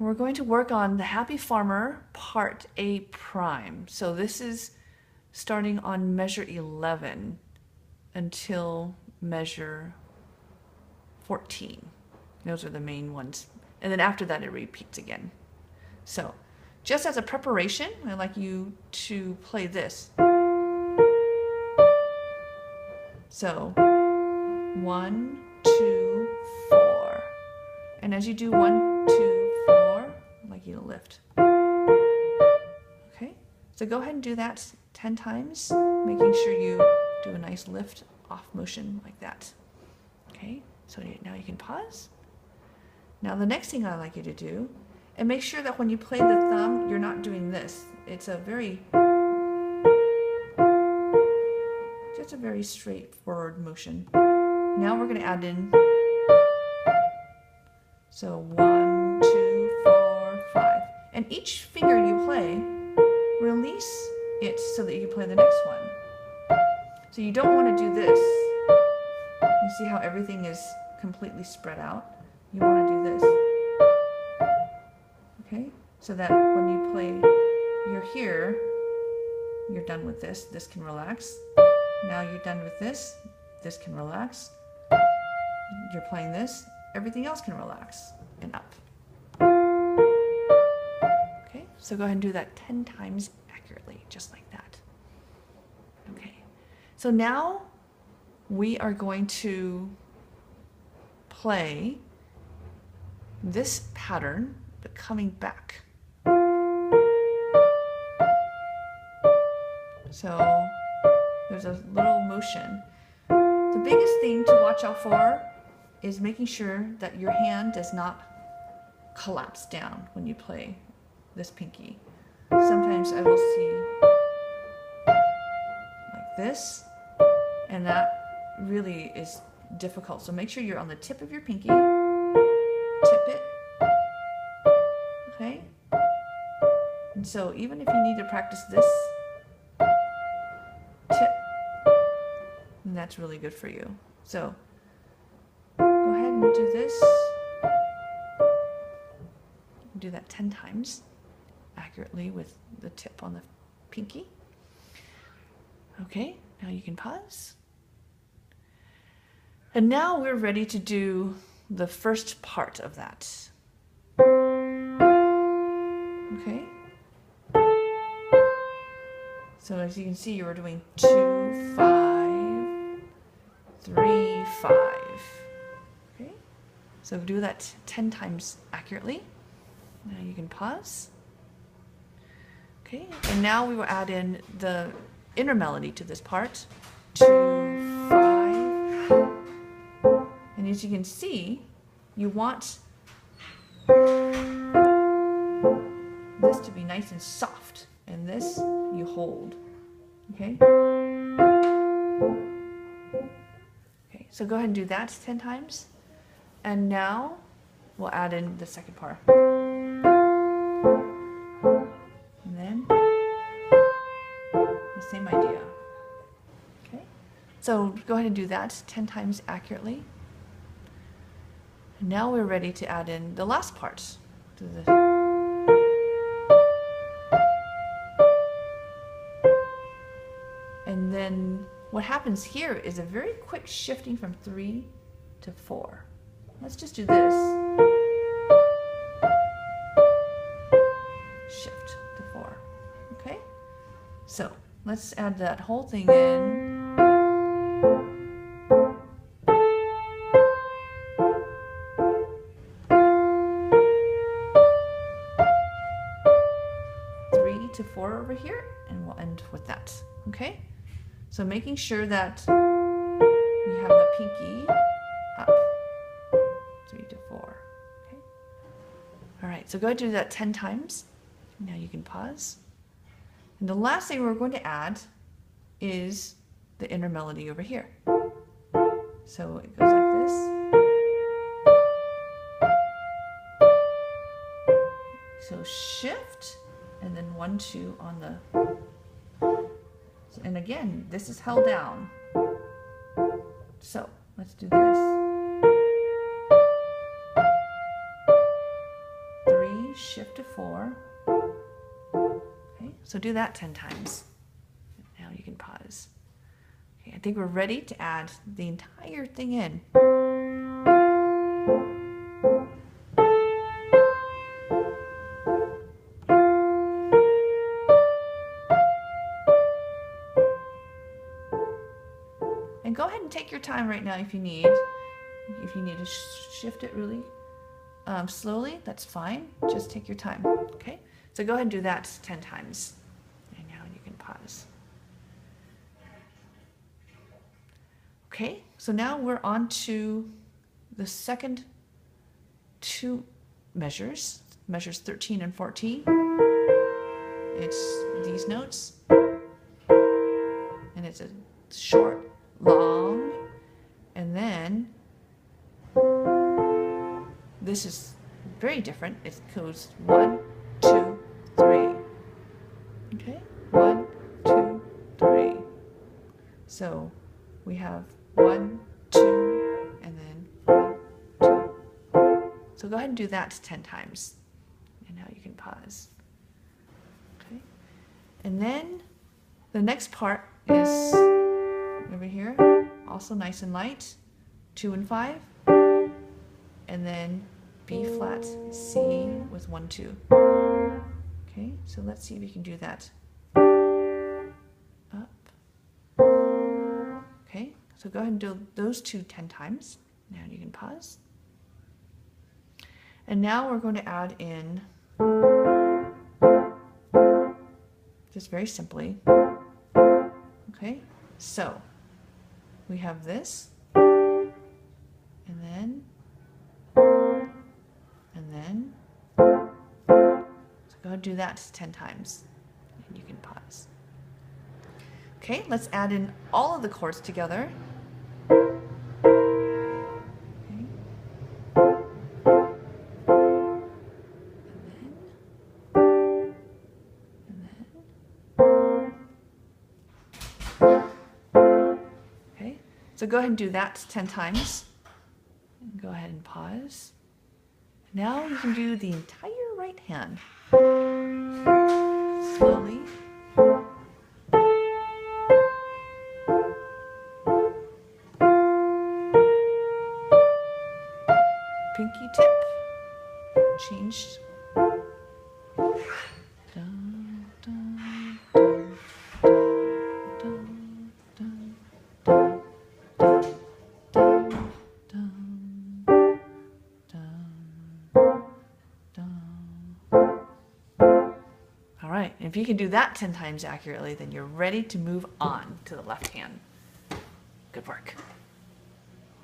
we're going to work on the Happy Farmer part A prime. So this is starting on measure 11 until measure 14. Those are the main ones. And then after that, it repeats again. So just as a preparation, I'd like you to play this. So 1, 2, 4. And as you do 1, 2, 4, I'd like you to lift. Okay, so go ahead and do that 10 times, making sure you do a nice lift off motion like that. Okay, so now you can pause. Now the next thing I'd like you to do, and make sure that when you play the thumb, you're not doing this. It's a just a very straightforward motion. Now we're going to add in, so 1, 2, 4, 5. And each finger you play, release it so that you can play the next one. So you don't want to do this. You see how everything is completely spread out? You want to do this. Okay? So that when you play, you're here, you're done with this. This can relax. Now you're done with this. This can relax. You're playing this. Everything else can relax and up. Okay? So go ahead and do that 10 times accurately, just like that. Okay. So now we are going to play this pattern, but coming back. So there's a little motion. The biggest thing to watch out for is making sure that your hand does not collapse down when you play this pinky. Sometimes I will see like this, and that really is difficult. So make sure you're on the tip of your pinky, tip it, okay? And so even if you need to practice this, tip, and that's really good for you. So go ahead and do this. Do that 10 times accurately with the tip on the pinky. Okay, now you can pause. And now we're ready to do the first part of that. Okay? So as you can see, you were doing 2, 5, 3, 5. Okay? So do that 10 times accurately. Now you can pause. Okay, and now we will add in the inner melody to this part. 2, 5. And as you can see, you want this to be nice and soft, and this you hold. Okay? Okay, so go ahead and do that 10 times. And now we'll add in the second part. And then the same idea. Okay? So go ahead and do that 10 times accurately. And now we're ready to add in the last part. To the and then what happens here is a very quick shifting from 3 to 4. Let's just do this. Shift to 4. Okay? So let's add that whole thing in. To 4 over here, and we'll end with that. Okay? So making sure that you have the pinky up. 3 to 4. Okay? All right, so go ahead and do that 10 times. Now you can pause. And the last thing we're going to add is the inner melody over here. So it goes like this. So shift, and then 1, 2 on the, and again, this is held down. So let's do this. 3, So do that 10 times. Now you can pause. Okay, I think we're ready to add the entire thing in. And go ahead and take your time right now if you need. If you need to shift it really slowly, that's fine. Just take your time, okay? So go ahead and do that 10 times. And now you can pause. Okay, so now we're on to the second two measures, measures 13 and 14. It's these notes, and it's a short, long, and then this is very different. It goes 1, 2, 3. Okay, 1, 2, 3. So we have 1, 2, and then 1, 2. So go ahead and do that 10 times. And now you can pause. Okay, and then the next part is over here, also nice and light, 2 and 5. And then B flat C with 1, 2. Okay, so let's see if we can do that. Up. Okay, so go ahead and do those two 10 times. Now you can pause. And now we're going to add in, just very simply, okay, so we have this, and then, so go ahead and do that 10 times, and you can pause. Okay, let's add in all of the chords together. Okay. Okay, so go ahead and do that 10 times. And go ahead and pause. Now you can do the entire right hand. Slowly. Pinky tip. Changed. Dun, dun, dun, dun, dun, dun, dun, dun, dun, dun. All right, if you can do that 10 times accurately, then you're ready to move on to the left hand. Good work.